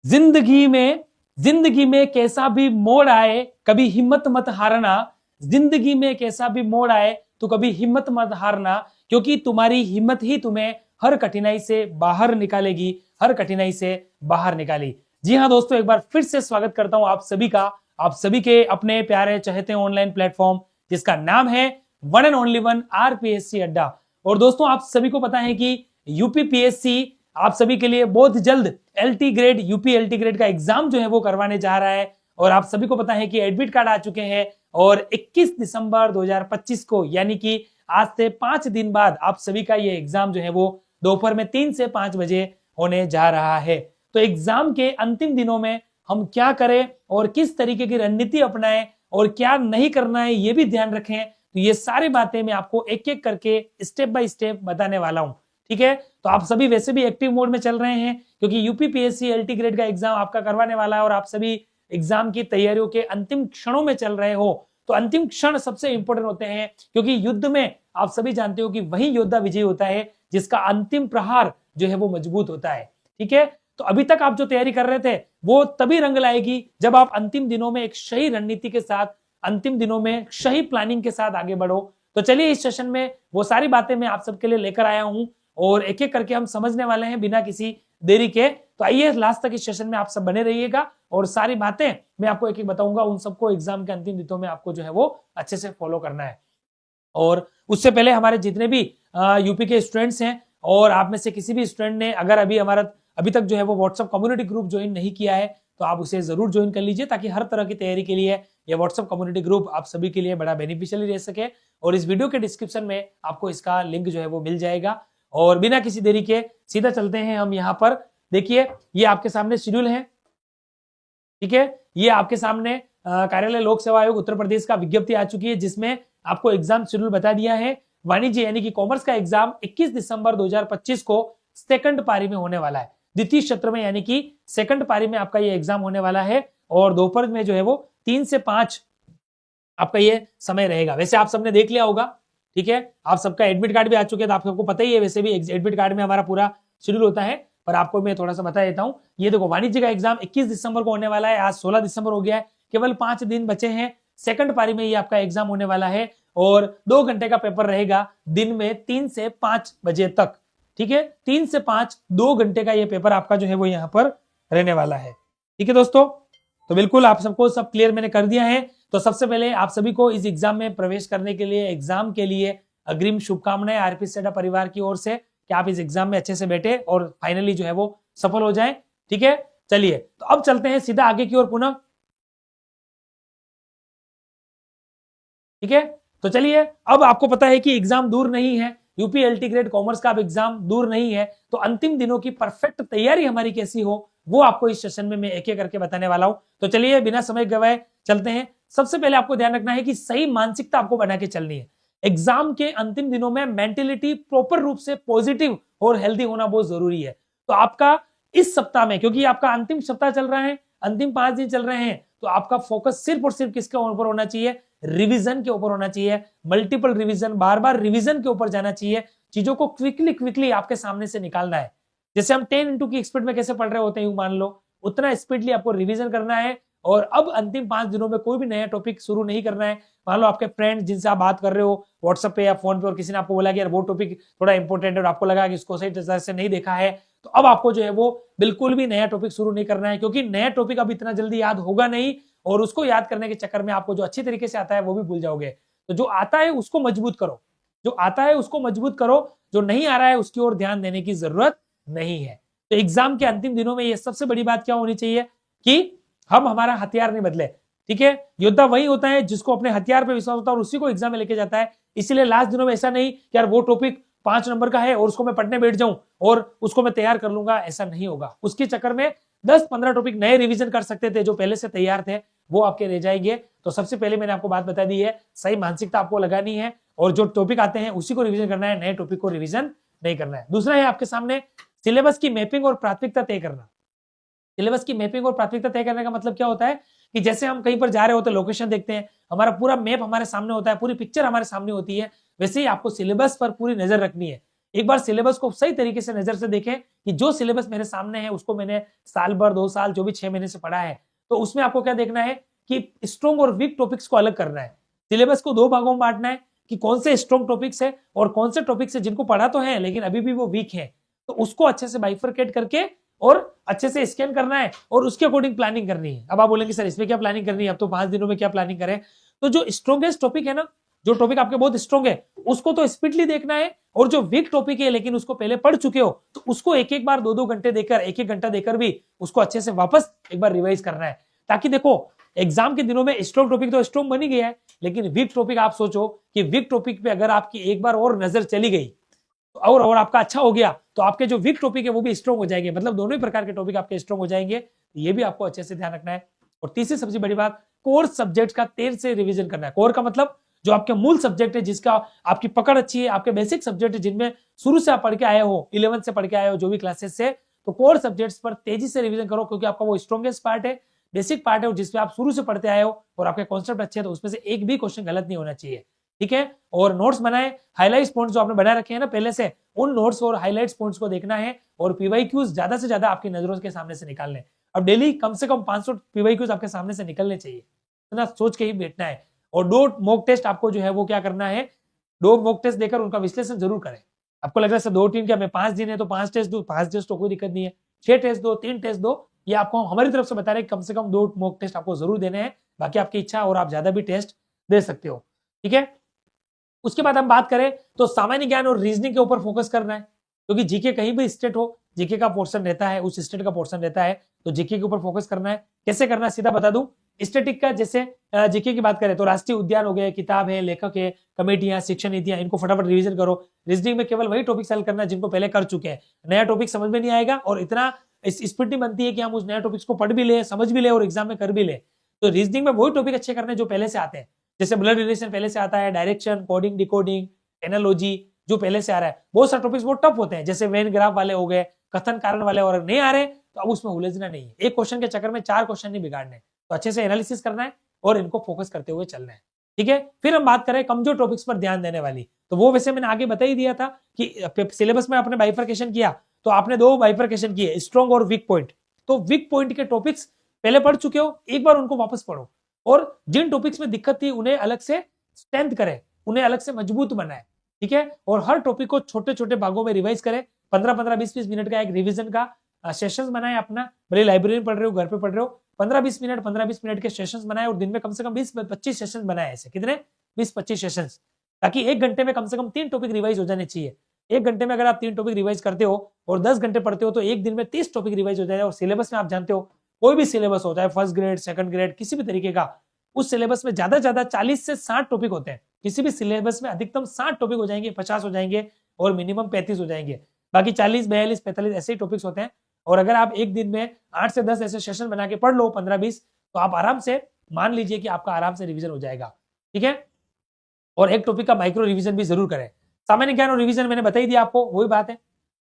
जिंदगी में कैसा भी मोड़ आए कभी हिम्मत मत हारना। जिंदगी में कैसा भी मोड़ आए तो कभी हिम्मत मत हारना, क्योंकि तुम्हारी हिम्मत ही तुम्हें हर कठिनाई से बाहर निकालेगी, हर कठिनाई से बाहर निकाली। जी हाँ दोस्तों, एक बार फिर से स्वागत करता हूं आप सभी का, आप सभी के अपने प्यारे चहेते ऑनलाइन प्लेटफॉर्म जिसका नाम है one and only one RPSC अड्डा। और दोस्तों आप सभी को पता है कि यूपीपीएससी आप सभी के लिए बहुत जल्द LT grade, UP LT grade का एग्जाम जो है वो करवाने जा रहा है। और आप सभी को पता है कि एडमिट कार्ड आ चुके हैं और 21 दिसंबर 2025 को, यानी कि आज से 5 दिन बाद आप सभी का ये एग्जाम जो है वो दोपहर में 3 से 5 बजे होने जा रहा है। तो एग्जाम के अंतिम दिनों में हम क्या करें और किस तरीके की रणनीति अपनाएं और क्या नहीं करना है ये भी ध्यान रखें। तो ये सारी बातें मैं आपको एक एक करके स्टेप बाय स्टेप बताने वाला हूं, ठीक है। तो आप सभी वैसे भी एक्टिव मोड में चल रहे हैं क्योंकि यूपीपीएससी एलटी ग्रेड का एग्जाम आपका करवाने वाला है और आप सभी एग्जाम की तैयारियों के अंतिम क्षणों में चल रहे हो। तो अंतिम क्षण सबसे इंपॉर्टेंट होते हैं, क्योंकि युद्ध में आप सभी जानते हो कि वही योद्धा विजयी होता है जिसका अंतिम प्रहार जो है वो मजबूत होता है, ठीक है। तो अभी तक आप जो तैयारी कर रहे थे वो तभी रंग लाएगी जब आप अंतिम दिनों में एक सही रणनीति के साथ, अंतिम दिनों में सही प्लानिंग के साथ आगे बढ़ो। तो चलिए इस सेशन में वो सारी बातें मैं आप सबके लिए लेकर आया हूं और एक एक करके हम समझने वाले हैं बिना किसी देरी के। तो आइए लास्ट तक इस सेशन में आप सब बने रहिएगा और सारी बातें मैं आपको एक एक बताऊंगा, उन सबको एग्जाम के अंतिम दिनों में आपको जो है वो अच्छे से फॉलो करना है। और उससे पहले हमारे जितने भी यूपी के स्टूडेंट्स हैं और आप में से किसी भी स्टूडेंट ने अगर अभी तक जो है वो व्हाट्सएप कम्युनिटी ग्रुप ज्वाइन नहीं किया है तो आप उसे जरूर ज्वाइन कर लीजिए, ताकि हर तरह की तैयारी के लिए ये व्हाट्सएप कम्युनिटी ग्रुप आप सभी के लिए बड़ा बेनिफिशियल रह सके। और इस वीडियो के डिस्क्रिप्शन में आपको इसका लिंक जो है वो मिल जाएगा। और बिना किसी देरी के सीधा चलते हैं हम यहाँ पर। देखिए ये आपके सामने शेड्यूल है, ठीक है। ये आपके सामने कार्यालय लोक सेवा आयोग उत्तर प्रदेश का विज्ञप्ति आ चुकी है जिसमें आपको एग्जाम शेड्यूल बता दिया है। वाणिज्य यानी कि कॉमर्स का एग्जाम 21 दिसंबर 2025 को सेकंड पारी में होने वाला है, द्वितीय सत्र में, यानी कि सेकंड पारी में आपका ये एग्जाम होने वाला है। और दोपहर में जो है वो 3 से 5 आपका ये समय रहेगा। वैसे आप सबने देख लिया होगा, ठीक है। आप सबका एडमिट कार्ड भी आ चुके हैं तो आप सबको पता ही है, वैसे भी एडमिट कार्ड में हमारा पूरा शेड्यूल होता है, पर आपको मैं थोड़ा सा बता देता हूं। ये देखो वाणिज्य का एग्जाम 21 दिसंबर को होने वाला है, आज 16 दिसंबर हो गया है, केवल 5 दिन बचे हैं। सेकंड पारी में ये आपका एग्जाम होने वाला है और 2 घंटे का पेपर रहेगा दिन में 3 से 5 बजे तक, ठीक है। 3 से 5 2 घंटे का ये पेपर आपका जो है वो यहाँ पर रहने वाला है, ठीक है दोस्तों। तो बिल्कुल आप सबको सब क्लियर मैंने कर दिया है। तो सबसे पहले आप सभी को इस एग्जाम में प्रवेश करने के लिए, एग्जाम के लिए अग्रिम शुभकामनाएं आरपीएससी अड्डा परिवार की ओर से कि आप इस एग्जाम में अच्छे से बैठे और फाइनली जो है वो सफल हो जाएं, ठीक है। चलिए तो अब चलते हैं सीधा आगे की ओर पुनः, ठीक है। तो चलिए, अब आपको पता है कि एग्जाम दूर नहीं है, यूपी एलटी ग्रेड कॉमर्स का अब एग्जाम दूर नहीं है। तो अंतिम दिनों की परफेक्ट तैयारी हमारी कैसी हो वो आपको इस सेशन में मैं एक एक करके बताने वाला हूं। तो चलिए बिना समय गवाए चलते हैं। सबसे पहले आपको ध्यान रखना है कि सही मानसिकता आपको बना के चलनी है। एग्जाम के अंतिम दिनों में मेंटेलिटी प्रॉपर रूप से पॉजिटिव और हेल्दी होना बहुत जरूरी है। तो आपका इस सप्ताह में, क्योंकि आपका अंतिम सप्ताह चल रहा है, अंतिम 5 दिन चल रहे हैं, तो आपका फोकस सिर्फ और सिर्फ किसके ऊपर होना चाहिए? रिवीजन के ऊपर होना चाहिए। मल्टीपल रिवीजन, बार बार रिवीजन के ऊपर जाना चाहिए। चीजों को क्विकली आपके सामने से निकालना है। जैसे हम 10 इंटू की स्पीड में कैसे पढ़ रहे होते हैं, मान लो उतना स्पीडली आपको रिवीजन करना है। और अब अंतिम 5 दिनों में कोई भी नया टॉपिक शुरू नहीं करना है। मान लो आपके फ्रेंड जिनसे आप बात कर रहे हो व्हाट्सएप पे या फोन पे और किसी ने आपको बोला कि यार वो टॉपिक थोड़ा इंपॉर्टेंट है और आपको लगा कि इसको सही तरह से नहीं देखा है, तो अब आपको जो है वो बिल्कुल भी नया टॉपिक शुरू नहीं करना है, क्योंकि नया टॉपिक अब इतना जल्दी याद होगा नहीं और उसको याद करने के चक्कर में आपको जो अच्छी तरीके से आता है वो भी भूल जाओगे। तो जो आता है उसको मजबूत करो, जो आता है उसको मजबूत करो, जो नहीं आ रहा है उसकी ओर ध्यान देने की जरूरत नहीं है। तो एग्जाम के अंतिम दिनों में ये सबसे बड़ी बात क्या होनी चाहिए कि हम हमारा हथियार नहीं बदले, ठीक है। योद्धा वही होता है जिसको अपने हथियार पे विश्वास होता है और उसी को एग्जाम में लेके जाता है। इसलिए लास्ट दिनों में ऐसा नहीं कि यार वो टॉपिक 5 नंबर का है और उसको मैं पढ़ने बैठ जाऊं और उसको मैं तैयार कर लूंगा, ऐसा नहीं होगा। उसके चक्कर में 10-15 टॉपिक नए रिवीजन कर सकते थे जो पहले से तैयार थे, वो आपके रह जाएंगे। तो सबसे पहले मैंने आपको बात बता दी है, सही मानसिकता आपको लगानी है और जो टॉपिक आते हैं उसी को रिवीजन करना है, नए टॉपिक को रिवीजन नहीं करना है। दूसरा है आपके सामने सिलेबस की मैपिंग और प्राथमिकता तय करना। सिलेबस की मैपिंग और प्राथमिकता तय करने का मतलब क्या होता है कि जैसे हम कहीं पर जा रहे होते हैं, लोकेशन देखते हैं, हमारा पूरा मैप हमारे सामने होता है, पूरी पिक्चर हमारे सामने होती है, वैसे ही आपको सिलेबस पर पूरी नजर रखनी है। एक बार सिलेबस को सही तरीके से नजर से देखें कि जो सिलेबस मेरे सामने है उसको मैंने साल भर 2 साल जो भी 6 महीने से पढ़ा है, तो उसमें आपको क्या देखना है कि स्ट्रॉन्ग और वीक टॉपिक्स को अलग करना है। सिलेबस को 2 भागों में बांटना है कि कौन से स्ट्रॉन्ग टॉपिक्स है और कौन से टॉपिक्स है जिनको पढ़ा तो है लेकिन अभी भी वो वीक है, तो उसको अच्छे से बाइफरकेट करके और अच्छे से स्कैन करना है और उसके अकॉर्डिंग प्लानिंग करनी है। अब आप बोलेंगे सर इसमें क्या प्लानिंग करनी है, अब तो 5 दिनों में क्या प्लानिंग करें? तो जो स्ट्रॉन्गेस्ट टॉपिक है ना, जो टॉपिक आपके बहुत स्ट्रॉन्ग है उसको तो स्पीडली देखना है, और जो वीक टॉपिक है लेकिन उसको पहले पढ़ चुके हो तो उसको एक एक बार 2-2 घंटे देकर, एक एक घंटा देकर भी उसको अच्छे से वापस एक बार रिवाइज करना है। ताकि देखो एग्जाम के दिनों में स्ट्रॉन्ग टॉपिक तो स्ट्रॉन्ग बन ही गया है, लेकिन वीक टॉपिक आप सोचो कि वीक टॉपिक पे अगर आपकी एक बार और नजर चली गई और आपका अच्छा हो गया तो आपके जो वीक टॉपिक है वो भी स्ट्रॉन्ग हो जाएंगे, मतलब दोनों ही प्रकार के टॉपिक आपके स्ट्रॉन्ग हो जाएंगे। ये भी आपको अच्छे से ध्यान रखना है। और तीसरी सबसे बड़ी बात, कोर सब्जेक्ट का देर से रिवीजन करना है। कोर का मतलब जो आपके मूल सब्जेक्ट है, जिसका आपकी पकड़ अच्छी है, आपके बेसिक सब्जेक्ट है जिनमें शुरू से आप पढ़ के आए हो, 11th से पढ़ के आए हो जो भी क्लासेस से, तो कोर सब्जेक्ट्स पर तेजी से रिवीजन करो क्योंकि आपका वो स्ट्रॉन्गेस्ट पार्ट है, बेसिक पार्ट है जिसमें आप शुरू से पढ़ते आए हो और आपके कॉन्सेप्ट अच्छे हैं, तो उसमें से एक भी क्वेश्चन गलत नहीं होना चाहिए। ठीक है, और नोट्स बनाए, हाईलाइट्स पॉइंट्स जो आपने बना रखे हैं ना पहले से, उन नोट्स और हाईलाइट्स पॉइंट्स को देखना है और पीवाईक्यूज ज्यादा से ज्यादा आपकी नजरों के सामने से निकालने। अब डेली कम से कम 500 पीवाईक्यूज आपके सामने से निकलने चाहिए, इतना सोच के ही बैठना है। और 2 मॉक टेस्ट आपको जो है वो क्या करना है, 2 मॉक टेस्ट देकर उनका विश्लेषण जरूर करें। आपको लग रहा है 2 टीम क्या, मैं 5 दिन है तो 5 टेस्ट दो, 5 टेस्ट तो कोई दिक्कत नहीं है, 6 टेस्ट दो, 3 टेस्ट दो, ये आपको हमारी तरफ से बता रहे हैं कम से कम 2 मॉक टेस्ट आपको जरूर देने हैं। बाकी आपकी इच्छा, और आप ज्यादा भी टेस्ट दे सकते हो। ठीक है, उसके बाद हम बात करें तो सामान्य ज्ञान और रीजनिंग के ऊपर फोकस करना है, क्योंकि जीके कहीं भी स्टेट हो, जीके का पोर्शन रहता है, उस स्टेट का पोर्शन रहता है, तो जीके के ऊपर फोकस करना है। कैसे करना है सीधा बता दूं, स्टैटिक का जैसे जीके की बात करें तो राष्ट्रीय उद्यान हो गए, किताब है, लेखक है, कमेटियां, शिक्षण नीतियां, इनको फटाफट रिवीजन करो। रीजनिंग में केवल वही टॉपिक सॉल्व करना जिनको पहले कर चुके हैं, नया टॉपिक समझ में नहीं आएगा और इतना स्पीड नहीं बनती है कि हम उस नया टॉपिक्स को पढ़ भी ले, समझ भी ले और एग्जाम में कर भी ले। तो रीजनिंग में वही टॉपिक अच्छे करने जो पहले से आते हैं, जैसे ब्लड रिलेशन पहले से आता है, डायरेक्शन, कोडिंग, डिकोडिंग, एनालॉजी जो पहले से आ रहा है। बहुत सारे टॉपिक्स बहुत टफ होते हैं, जैसे वेन ग्राफ वाले हो गए, कथन कारण वाले, और नहीं आ रहे तो अब उसमें उलझना नहीं है। एक क्वेश्चन के चक्कर में 4 क्वेश्चन नहीं बिगाड़ने, तो अच्छे से एनालिसिस करना है और इनको फोकस करते हुए चलना है। ठीक है, फिर हम बात करें कमजोर टॉपिक्स पर ध्यान देने वाली, तो वो वैसे मैंने आगे बता ही दिया था कि सिलेबस में आपने बाइफरकेशन किया तो आपने 2 बाइफरकेशन किए, स्ट्रॉन्ग और वीक पॉइंट। तो वीक पॉइंट के टॉपिक्स पहले पढ़ चुके हो, एक बार उनको वापस पढ़ो और जिन टॉपिक्स में दिक्कत थी उन्हें अलग से स्ट्रेंथ करें, उन्हें अलग से मजबूत बनाए। ठीक है, और हर टॉपिक को छोटे छोटे भागों में रिवाइज करें। 15-15, 20-20 मिनट का एक रिवीजन का सेशंस बनाए अपना, भले लाइब्रेरी में पढ़ रहे हो, घर पे पढ़ रहे हो, 15-20 मिनट 15-20 मिनट के सेशंस बनाए और दिन में कम से कम 20-25 सेशन बनाए। ऐसे कितने, 20-25 सेशंस, ताकि 1 घंटे में कम से कम 3 टॉपिक रिवाइज हो जाने चाहिए। 1 घंटे में अगर आप 3 टॉपिक रिवाइज करते हो और 10 घंटे पढ़ते हो तो एक दिन में 30 टॉपिक रिवाइज हो जाएगा। और सिलेबस में आप जानते हो कोई भी सिलेबस होता है, फर्स्ट ग्रेड, सेकंड ग्रेड, किसी भी तरीके का, उस सिलेबस में ज्यादा ज्यादा 40 से 60 टॉपिक होते हैं। किसी भी सिलेबस में अधिकतम 60 टॉपिक हो जाएंगे, 50 हो जाएंगे और मिनिमम 35 हो जाएंगे। बाकी 40, 42, 45 ऐसे ही टॉपिक्स होते हैं। और अगर आप एक दिन में 8 से 10 ऐसे सेशन बना के पढ़ लो, 15-20, तो आप आराम से मान लीजिए कि आपका आराम से रिवीजन हो जाएगा। ठीक है, और एक टॉपिक का माइक्रो रिवीजन भी जरूर करें। सामान्य ज्ञान और रिवीजन मैंने बता ही दिया आपको, वही बात है।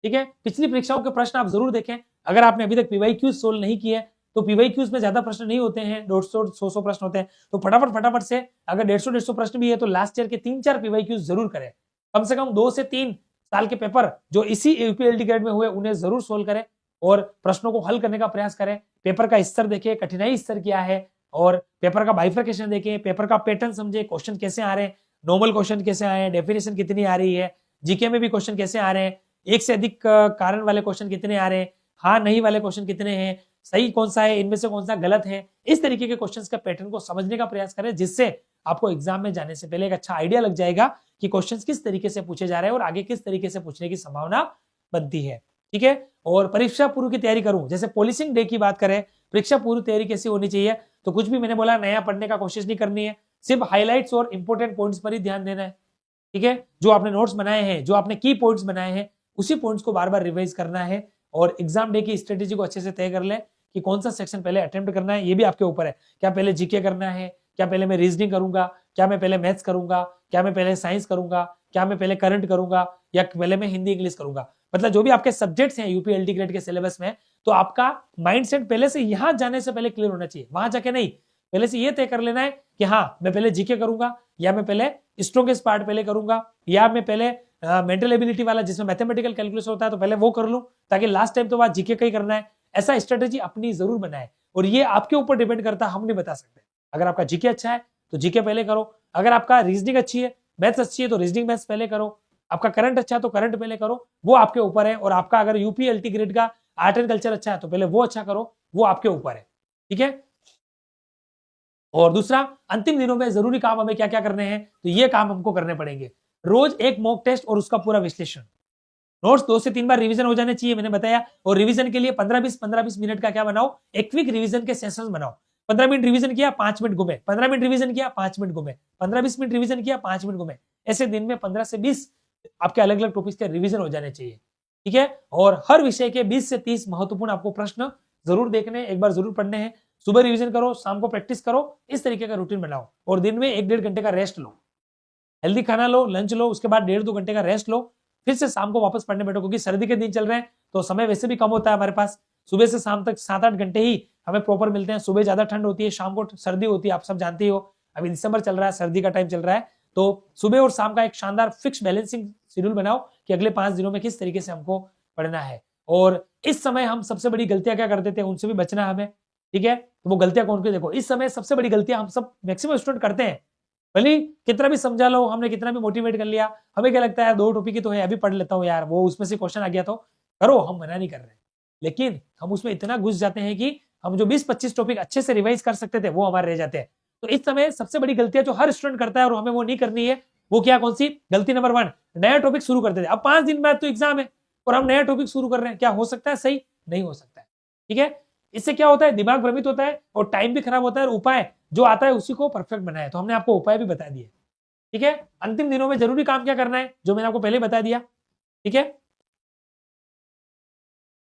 ठीक है, पिछली परीक्षाओं के प्रश्न आप जरूर देखें। अगर आपने अभी तक पीवाईक्यूज सोल्व नहीं किए तो पीवाईक्यूज में ज्यादा प्रश्न नहीं होते हैं, 150-100 प्रश्न होते हैं, तो फटाफट से अगर 150-150 प्रश्न भी है तो लास्ट ईयर के 3-4 पीवाईक्यूज जरूर करें। कम से कम 2 से 3 साल के पेपर जो इसी यूपीएलटी ग्रेड में हुए उन्हें जरूर सोल्व करें और प्रश्नों को हल करने का प्रयास करें। पेपर का स्तर देखें, कठिनाई स्तर क्या है, और पेपर का बाइफरकेशन देखें, पेपर का पैटर्न समझे, क्वेश्चन कैसे आ रहे हैं, नॉर्मल क्वेश्चन कैसे आए हैं, डेफिनेशन कितनी आ रही है, जीके में भी क्वेश्चन कैसे आ रहे हैं, एक से अधिक कारण वाले क्वेश्चन कितने आ रहे हैं, हाँ नहीं वाले क्वेश्चन कितने हैं, सही कौन सा है, इनमें से कौन सा गलत है। इस तरीके के क्वेश्चंस का पैटर्न को समझने का प्रयास करें, जिससे आपको एग्जाम में जाने से पहले एक अच्छा आइडिया लग जाएगा कि क्वेश्चंस किस तरीके से पूछे जा रहे हैं और आगे किस तरीके से पूछने की संभावना बनती है। ठीक है, और परीक्षा पूर्व की तैयारी करूं, जैसे पॉलिशिंग डे की बात करें, परीक्षा पूर्व तैयारी कैसी होनी चाहिए, तो कुछ भी मैंने बोला नया पढ़ने का कोशिश नहीं करनी है, सिर्फ हाईलाइट्स और इंपोर्टेंट पॉइंट्स पर ही ध्यान देना है। ठीक है, जो आपने नोट्स बनाए हैं, जो आपने की पॉइंट्स बनाए हैं, उसी पॉइंट्स को बार बार रिवाइज करना है और एग्जाम डे की स्ट्रेटेजी को अच्छे से तय कर ले कि कौन सा सेक्शन पहले अटेम्प्ट करना है। ये भी आपके ऊपर है, क्या पहले जीके करना है, क्या पहले मैं रीजनिंग करूंगा, क्या मैं पहले मैथ्स करूंगा, क्या मैं पहले साइंस करूंगा, क्या मैं पहले करंट करूंगा, या पहले मैं हिंदी इंग्लिश करूंगा। मतलब जो भी आपके सब्जेक्ट्स हैं यूपीएलटी ग्रेड के सिलेबस में, तो आपका माइंडसेट पहले से यहां जाने से पहले क्लियर होना चाहिए, वहां जाके नहीं, पहले से ये तय कर लेना है कि हाँ मैं पहले जीके करूंगा, या मैं पहले स्ट्रॉन्गेस्ट पार्ट पहले करूंगा, या मैं पहले मेंटल एबिलिटी वाला जिसमें मैथमेटिकल कैलकुलेशन होता है तो पहले वो कर लूं, ताकि लास्ट टाइम तो बात जीके का ही करना है। ऐसा स्ट्रेटेजी अपनी जरूर बनाए, और ये आपके ऊपर डिपेंड करता है, हम नहीं बता सकते। अगर आपका जीके अच्छा है तो जीके पहले करो, अगर आपका रीजनिंग अच्छी है, मैथ्स अच्छी है तो रीजनिंग मैथ्स पहले करो, आपका करंट अच्छा है तो करंट पहले करो, वो आपके ऊपर है। और आपका अगर यूपी एलटी ग्रेड का आर्ट एंड कल्चर अच्छा है तो पहले वो अच्छा करो, वो आपके ऊपर है, ठीक है। और दूसरा, अंतिम दिनों में जरूरी काम हमें क्या क्या करने हैं, तो ये काम हमको करने पड़ेंगे। रोज एक मॉक टेस्ट और उसका पूरा विश्लेषण। नोट्स 2 से 3 बार रिवीजन हो जाने चाहिए, मैंने बताया। और रिवीजन के लिए 15-20 मिनट का क्या बनाओ, एक क्विक रिवीजन के सेशंस बनाओ। 15 मिनट रिवीजन किया, 5 मिनट घूमे, 15 मिनट रिवीजन किया, 5 मिनट घूमे, 15-20 मिनट रिवीजन किया, 5 मिनट घूमे। ऐसे दिन में 15 से 20 आपके अलग अलग टॉपिक्स के रिवीजन हो जाने चाहिए, ठीक है। और हर विषय के 20 से 30 महत्वपूर्ण आपको प्रश्न जरूर देखने, एक बार जरूर पढ़ने हैं। सुबह रिवीजन करो, शाम को प्रैक्टिस करो, इस तरीके का रूटीन बनाओ। और दिन में 1-1.5 घंटे का रेस्ट लो, हेल्दी खाना लो, लंच लो, उसके बाद 1.5-2 घंटे का रेस्ट लो, फिर से शाम को वापस पढ़ने बैठो। क्योंकि सर्दी के दिन चल रहे हैं तो समय वैसे भी कम होता है हमारे पास, सुबह से शाम तक 7-8 घंटे ही हमें प्रॉपर मिलते हैं। सुबह ज्यादा ठंड होती है, शाम को सर्दी होती है, आप सब जानते हो। अभी दिसंबर चल रहा है, सर्दी का टाइम चल रहा है, तो सुबह और शाम का एक शानदार फिक्स बैलेंसिंग शेड्यूल बनाओ कि अगले 5 दिनों में किस तरीके से हमको पढ़ना है। और इस समय हम सबसे बड़ी गलतियां क्या करते थे, उनसे भी बचना हमें, ठीक है। तो वो गलतियां कौन सी, देखो इस समय सबसे बड़ी गलतियां हम सब मैक्सिमम स्टूडेंट करते हैं। भले कितना भी समझा लो, हमने कितना भी मोटिवेट कर लिया, हमें क्या लगता है 2 टॉपिक ही तो है, अभी पढ़ लेता हूँ यार, वो उसमें से क्वेश्चन आ गया तो करो, हम मना नहीं कर रहे। लेकिन हम उसमें इतना घुस जाते हैं कि हम जो 20-25 टॉपिक अच्छे से रिवाइज कर सकते थे वो हमारे रह जाते हैं। तो इस समय सबसे बड़ी गलतियां जो हर स्टूडेंट करता है और हमें वो नहीं करनी है, वो क्या, कौन सी गलती नंबर 1, नया टॉपिक शुरू करते थे। अब 5 दिन बाद तो एग्जाम है और हम नया टॉपिक शुरू कर रहे हैं, क्या हो सकता है सही? नहीं हो सकता है, ठीक है। इससे क्या होता है, दिमाग भ्रमित होता है और टाइम भी खराब होता है, और उपाय जो आता है उसी को परफेक्ट बनाया। तो हमने आपको उपाय भी बता दिए, ठीक है। अंतिम दिनों में जरूरी काम क्या करना है, जो मैंने आपको पहले बता दिया, ठीक है।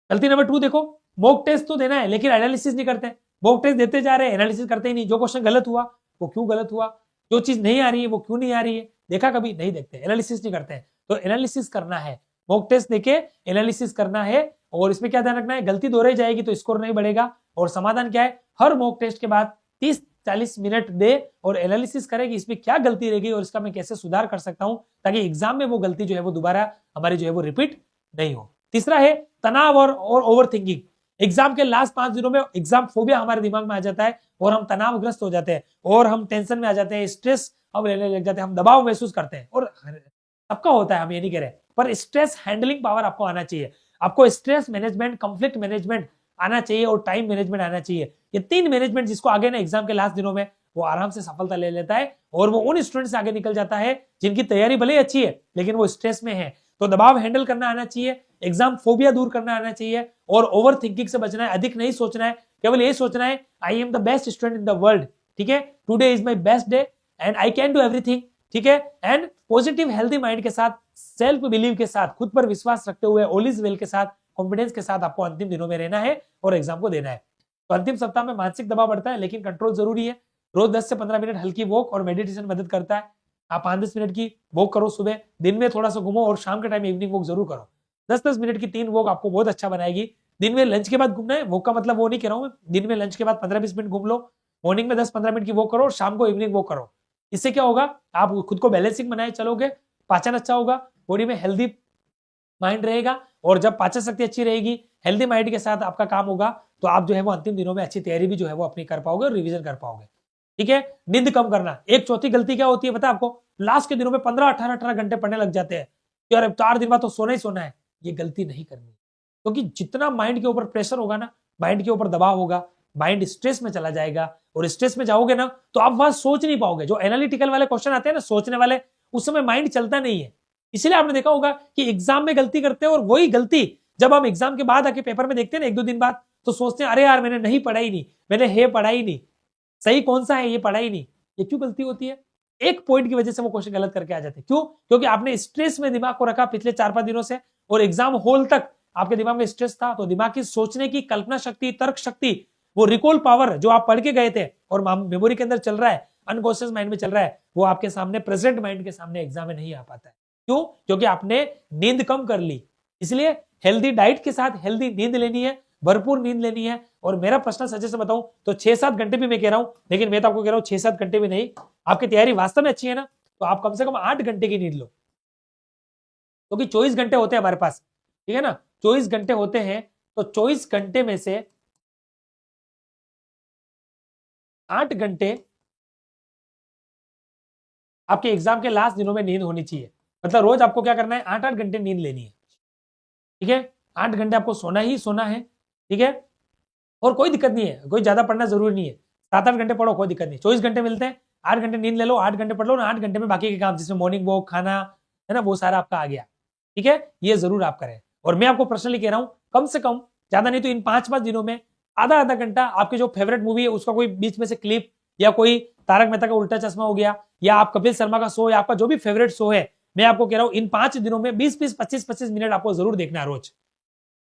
गलती नंबर 2 देखो, मॉक टेस्ट तो देना है लेकिन एनालिसिस नहीं करते। मॉक टेस्ट देते जा रहे हैं, एनालिसिस करते ही नहीं। जो क्वेश्चन गलत हुआ वो क्यों गलत हुआ, जो चीज नहीं आ रही है वो क्यों नहीं आ रही है, देखा कभी नहीं देखते, एनालिसिस नहीं करते हैं। तो एनालिसिस करना है, मॉक टेस्ट देके एनालिसिस करना है। और इसमें क्या ध्यान रखना है, गलती दोहराई जाएगी तो स्कोर नहीं बढ़ेगा। और समाधान क्या है, हर मॉक टेस्ट के बाद 30-40 मिनट दे और एनालिसिस करे कि इसमें क्या गलती रह गई और इसका मैं कैसे सुधार कर सकता हूं, ताकि एग्जाम में वो गलती जो है वो दोबारा हमारी जो है वो रिपीट नहीं हो। तीसरा है तनाव और ओवर थिंकिंग। एग्जाम के लास्ट 5 दिनों में एग्जाम फोबिया हमारे दिमाग में आ जाता है और हम तनावग्रस्त हो जाते हैं और हम टेंशन में आ जाते हैं, स्ट्रेस हम लेने लग जाते हैं, हम दबाव महसूस करते हैं। और सबका होता है, हम ये नहीं कह रहे, पर स्ट्रेस हैंडलिंग पावर आपको आना चाहिए। आपको स्ट्रेस मैनेजमेंट, कंफ्लिक्ट मैनेजमेंट आना चाहिए और टाइम मैनेजमेंट आना चाहिए। ये 3 मैनेजमेंट जिसको आगे ना एग्जाम के लास्ट दिनों में वो आराम से सफलता ले लेता है और वो उन स्टूडेंट से आगे निकल जाता है जिनकी तैयारी भले ही अच्छी है लेकिन वो स्ट्रेस में है। तो दबाव हैंडल करना आना चाहिए, एग्जाम फोबिया दूर करना आना चाहिए और ओवर थिंकिंग से बचना है। अधिक नहीं सोचना है, केवल ये सोचना है I am the best student in the world, ठीक है। Today is my best day and I can do everything, ठीक है। एंड पॉजिटिव हेल्दी माइंड के साथ, सेल्फ बिलीव के साथ, खुद पर विश्वास रखते हुए, ऑल इज वेल के साथ, कॉन्फिडेंस के साथ आपको अंतिम दिनों में रहना है और एग्जाम को देना है। तो अंतिम सप्ताह में मानसिक दबाव बढ़ता है लेकिन कंट्रोल जरूरी है। रोज 10 से 15 मिनट हल्की वॉक और मेडिटेशन मदद करता है। आप 5-10 मिनट की वॉक करो सुबह, दिन में थोड़ा सा घूमो और शाम के टाइम इवनिंग वॉक जरूर करो। 10-10 मिनट की 3 वॉक आपको बहुत अच्छा बनाएगी। दिन में लंच के बाद घूमना है, वॉक का मतलब वो नहीं कह रहा हूं मैं, दिन में लंच के बाद 15-20 मिनट घूम लो, मॉर्निंग में 10-15 मिनट की वॉक करो और शाम को इवनिंग वॉक करो। इससे क्या होगा, आप खुद को बैलेंसिंग बनाए चलोगे, पाचन अच्छा होगा, बॉडी में हेल्दी माइंड रहेगा। और जब पाचन शक्ति अच्छी रहेगी, हेल्दी माइंड के साथ आपका काम होगा, तो आप जो है वो अंतिम दिनों में अच्छी तैयारी भी जो है वो अपनी कर पाओगे और रिवीजन कर पाओगे, ठीक है। नींद कम करना, एक चौथी गलती क्या होती है पता है आपको, लास्ट के दिनों में 15-18 घंटे पढ़ने लग जाते हैं, यार 4 दिन बाद तो सोना ही सोना है। ये गलती नहीं करनी, क्योंकि जितना माइंड के ऊपर प्रेशर होगा ना, माइंड के ऊपर दबाव होगा, माइंड स्ट्रेस में चला जाएगा और स्ट्रेस में जाओगे ना तो आप वहां सोच नहीं पाओगे। जो एनालिटिकल वाले क्वेश्चन आते हैं ना, सोचने वाले, उस समय माइंड चलता नहीं है। इसलिए आपने देखा होगा कि एग्जाम में गलती करते हैं और वही गलती जब हम एग्जाम के बाद आके पेपर में देखते हैं ना 1-2 दिन बाद, तो सोचते हैं अरे यार मैंने नहीं पढ़ा ही नहीं, मैंने हे पढ़ा ही नहीं, सही कौन सा है ये पढ़ा ही नहीं। ये क्यों गलती होती है, एक पॉइंट की वजह से वो क्वेश्चन गलत करके आ जाते हैं। क्यों? क्योंकि आपने स्ट्रेस में दिमाग को रखा पिछले 4-5 दिनों से और एग्जाम हॉल तक आपके दिमाग में स्ट्रेस था, तो दिमाग की सोचने की कल्पना शक्ति, तर्क शक्ति, वो रिकॉल पावर जो आप पढ़ के गए थे और मेमोरी के अंदर चल रहा है, अनकॉन्शियस माइंड में चल रहा है, वो आपके सामने प्रेजेंट माइंड के सामने एग्जाम में नहीं आ पाता है। क्यों? क्योंकि आपने नींद कम कर ली। इसलिए हेल्दी डाइट के साथ हेल्दी नींद लेनी है, भरपूर नींद लेनी है। और मेरा पर्सनल सजेशन बताऊं तो 6-7 घंटे भी मैं कह रहा हूं, लेकिन मैं तो आपको कह रहा हूं 6-7 घंटे भी नहीं, आपकी तैयारी वास्तव में अच्छी है ना तो आप कम से कम 8 घंटे की नींद लो। क्योंकि 24 घंटे होते हैं हमारे पास, ठीक है ना, 24 घंटे होते हैं, तो 24 घंटे में से 8 घंटे आपके एग्जाम के लास्ट दिनों में नींद होनी चाहिए। मतलब रोज आपको क्या करना है, 8-8 घंटे नींद लेनी है, ठीक है, 8 घंटे आपको सोना ही सोना है, ठीक है। और कोई दिक्कत नहीं है, कोई ज्यादा पढ़ना जरूरी नहीं है, 7-8 घंटे पढ़ो, कोई दिक्कत नहीं, 24 घंटे मिलते हैं, 8 घंटे नींद ले लो, 8 घंटे पढ़ लो ना, 8 घंटे में बाकी के काम जिसमें मॉर्निंग वॉक, खाना है ना, वो सारा आपका आ गया, ठीक है, ये जरूर आप करें। और मैं आपको पर्सनली कह रहा हूं, कम से कम, ज्यादा नहीं तो इन 5-5 दिनों में आधा आधा घंटा आपके जो फेवरेट मूवी है उसका कोई बीच में से क्लिप, या कोई तारक मेहता का उल्टा चश्मा हो गया, या आप कपिल शर्मा का शो, या आपका जो भी फेवरेट शो है, मैं आपको कह रहा हूं इन 5 दिनों में 20-20, 25-25 मिनट आपको जरूर देखना है रोज,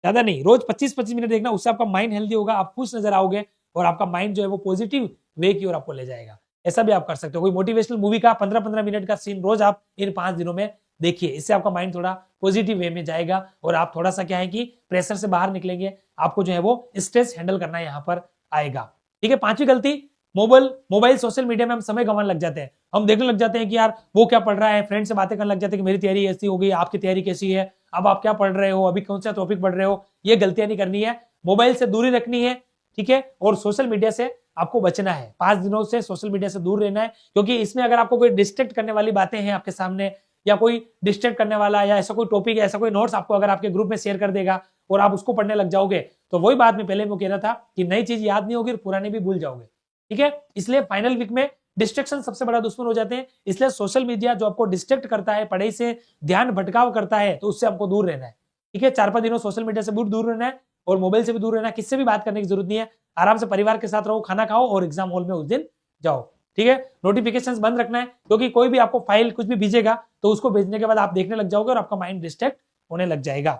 ज्यादा नहीं, रोज 25-25 मिनट देखना, उससे आपका माइंड हेल्दी होगा, आप खुश नजर आओगे और आपका माइंड जो है वो पॉजिटिव वे की ओर आपको ले जाएगा। ऐसा भी आप कर सकते हो, कोई मोटिवेशनल मूवी का 15-15 मिनट का सीन रोज आप इन 5 दिनों में देखिए, इससे आपका माइंड थोड़ा पॉजिटिव वे में जाएगा और आप थोड़ा सा क्या है कि प्रेशर से बाहर निकलेंगे, आपको जो है वो स्ट्रेस हैंडल करना यहाँ पर आएगा, ठीक है। 5वीं गलती, मोबाइल सोशल मीडिया में हम समय गंवाने लग जाते हैं, हम देखने लग जाते हैं कि यार वो क्या पढ़ रहा है, फ्रेंड से बातें करने लग जाते हैं कि मेरी तैयारी ऐसी हो गई, आपकी तैयारी कैसी है, अब आप क्या पढ़ रहे हो, अभी कौन सा टॉपिक पढ़ रहे हो, ये गलतियां नहीं करनी है, मोबाइल से दूरी रखनी है, ठीक है, और सोशल मीडिया से आपको बचना है, 5 दिनों से सोशल मीडिया से दूर रहना है, क्योंकि इसमें अगर आपको कोई डिस्ट्रैक्ट करने वाली बातें हैं आपके सामने, या कोई डिस्ट्रैक्ट करने वाला, या ऐसा कोई टॉपिक है, ऐसा कोई नोट्स आपको अगर आपके ग्रुप में शेयर कर देगा और आप उसको पढ़ने लग जाओगे, तो वही बात मैं पहले मैं कह रहा था कि नई चीज याद नहीं होगी और पुरानी भी भूल जाओगे, ठीक है। इसलिए फाइनल वीक में डिस्ट्रैक्शन सबसे बड़ा दुश्मन हो जाते हैं, इसलिए सोशल मीडिया जो आपको डिस्ट्रैक्ट करता है, पढ़ाई से ध्यान भटकाव करता है, तो उससे हमको दूर रहना है, ठीक है। 4-5 दिनों सोशल मीडिया से दूर रहना है और मोबाइल से भी दूर रहना है, किससे भी बात करने की जरूरत नहीं है, आराम से परिवार के साथ रहो, खाना खाओ और एग्जाम हॉल में उस दिन जाओ, ठीक है। नोटिफिकेशंस बंद रखना है, क्योंकि कोई भी आपको फाइल कुछ भी भेजेगा तो उसको भेजने के बाद आप देखने लग जाओगे और आपका माइंड डिस्ट्रैक्ट होने लग जाएगा,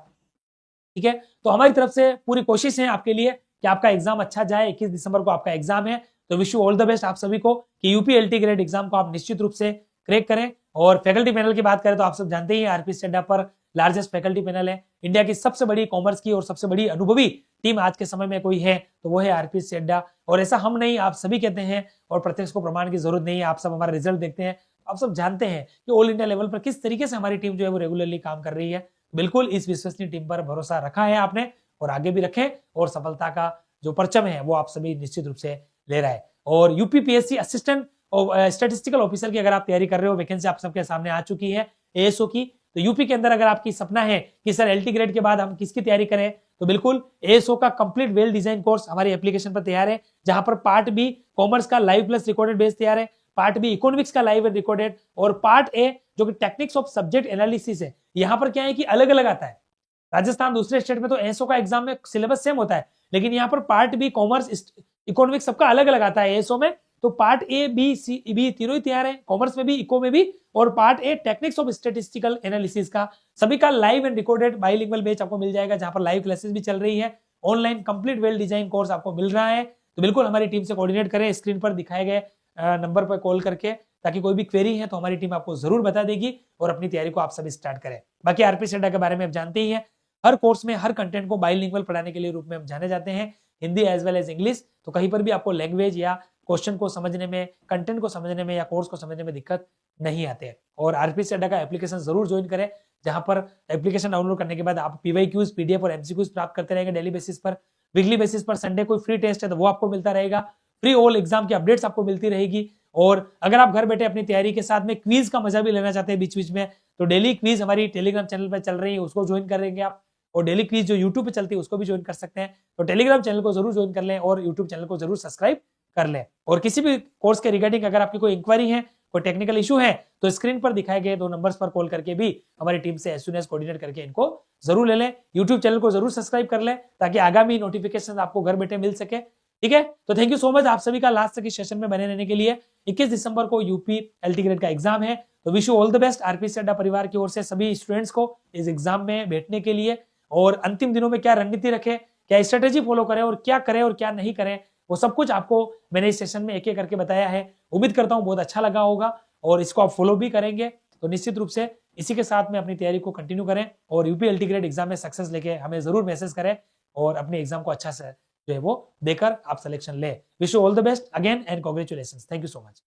ठीक है। तो हमारी तरफ से पूरी कोशिश है आपके लिए कि आपका एग्जाम अच्छा जाए। 21 दिसंबर को आपका एग्जाम है, तो wish you all the best आप सभी को कि यूपी एलटी ग्रेड एग्जाम को आप निश्चित रूप से क्रैक करें। और फैकल्टी पैनल की बात करें तो आप सब जानते ही आरपी स्टेडा पर लार्जेस्ट फैकल्टी पैनल है, इंडिया की सबसे बड़ी कॉमर्स की और सबसे बड़ी अनुभवी टीम आज के समय में कोई है तो वो है आरपी स्टेडा। और ऐसा हम नहीं, आप सभी कहते हैं और प्रत्यक्ष को प्रमाण की जरूरत नहीं है, आप सब हमारा रिजल्ट देखते हैं, आप सब जानते हैं कि ऑल इंडिया लेवल पर किस तरीके से हमारी टीम जो है वो रेगुलरली काम कर रही है। बिल्कुल इस विश्वसनीय टीम पर भरोसा रखा है आपने और आगे भी रखें, और सफलता का जो परचम है वो आप सभी निश्चित रूप से ले रहा है। और यूपीपीएससी असिस्टेंट स्टैटिस्टिकल ऑफिसर की अगर आप तैयारी कर रहे हो, वैकेंसी आप सबके सामने आ चुकी है एएसओ की। तो यूपी के अंदर अगर आपकी सपना है कि सर एलटी ग्रेड के बाद हम किसकी तैयारी करें, तो बिल्कुल एएसओ का कंप्लीट वेल डिजाइन कोर्स हमारी एप्लीकेशन पर तैयार है, जहां पर पार्ट बी कॉमर्स का लाइव प्लस रिकॉर्डेड बेस तैयार है, पार्ट बी इकोनॉमिक्स का लाइव एंड रिकॉर्डेड, और पार्ट ए जो कि टेक्निक्स ऑफ सब्जेक्ट एनालिसिस है। यहाँ पर क्या है कि अलग अलग आता है, राजस्थान दूसरे स्टेट में तो एएसओ का एग्जाम में सिलेबस सेम होता है, लेकिन यहाँ पर पार्ट बी कॉमर्स इकोनॉमिक्स सबका अलग अलग आता है एएसओ में। तो part A B C B तीनों ही तैयार है, कॉमर्स में भी इको में भी, और part A techniques of statistical analysis का सभी का live and recorded bilingual batch आपको मिल जाएगा, जहां पर लाइव क्लासेस भी चल रही है, online complete well design course आपको मिल रहा है। तो बिल्कुल हमारी टीम से कोऑर्डिनेट करें, स्क्रीन पर दिखाए गए नंबर पर कॉल करके, ताकि कोई भी क्वेरी है तो हमारी टीम आपको जरूर बता देगी और अपनी तैयारी को आप सभी स्टार्ट करें। बाकी आरपी सेडा के बारे में आप जानते ही हैं, हर कोर्स में हर कंटेंट को बाइलिंगुअल पढ़ाने के लिए रूप में हम जाने जाते हैं, Hindi as well as English. तो कहीं पर भी आपको लैंग्वेज या क्वेश्चन को समझने में, कंटेंट को समझने में या कोर्स को समझने में दिक्कत नहीं आते हैं। और आरपी सेडा का एप्लीकेशन जरूर ज्वाइन करें, जहां पर एप्लीकेशन डाउनलोड करने के बाद आप पीवाईक्यूज, पीडीएफ और एमसीक्यूज प्राप्त करते रहेंगे डेली बेसिस पर, वीकली बेसिस पर। संडे कोई फ्री टेस्ट है तो वो आपको मिलता रहेगा, फ्री ऑल एग्जाम की अपडेट्स आपको मिलती रहेगी। और अगर आप घर बैठे अपनी तैयारी के साथ में क्विज का मजा भी लेना चाहते हैं बीच बीच में, तो डेली क्विज हमारी टेलीग्राम चैनल पर चल रही है, उसको ज्वाइन करेंगे आप। और डेली क्विज जो यूट्यूब पे चलती है उसको भी ज्वाइन कर सकते हैं। तो टेलीग्राम चैनल को जरूर ज्वाइन कर लें और यूट्यूब चैनल को जरूर सब्सक्राइब कर लें। और किसी भी कोर्स के रिगार्डिंग अगर आपकी कोई इंक्वायरी है, कोई टेक्निकल इशू है, तो स्क्रीन पर दिखाए गए 2 नंबर्स पर कॉल करके भी हमारी टीम से एज सून एज कोऑर्डिनेट करके इनको जरूर ले लें। यूट्यूब चैनल को जरूर सब्सक्राइब कर लें ताकि आगामी नोटिफिकेशन आपको घर बैठे मिल सके, ठीक है। तो थैंक यू सो मच आप सभी का लास्ट तक इस सेशन में बने रहने के लिए। 21 दिसंबर को यूपी एलटी ग्रेड का एग्जाम है, तो wish you all the best RP सेडा परिवार की ओर से सभी स्टूडेंट्स को इस एग्जाम में बैठने के लिए। और अंतिम दिनों में क्या रणनीति रखें, क्या स्ट्रेटेजी फॉलो करें और क्या नहीं करें, वो सब कुछ आपको मैंने इस सेशन में एक एक करके बताया है। उम्मीद करता हूं बहुत अच्छा लगा होगा और इसको आप फॉलो भी करेंगे। तो निश्चित रूप से इसी के साथ में अपनी तैयारी को कंटिन्यू करें और यूपी एलटी ग्रेड एग्जाम में सक्सेस लेके हमें जरूर मैसेज करें और अपने एग्जाम को अच्छा से जो है वो देकर आप सिलेक्शन ले। Wish you all the best again and congratulations. Thank you so much.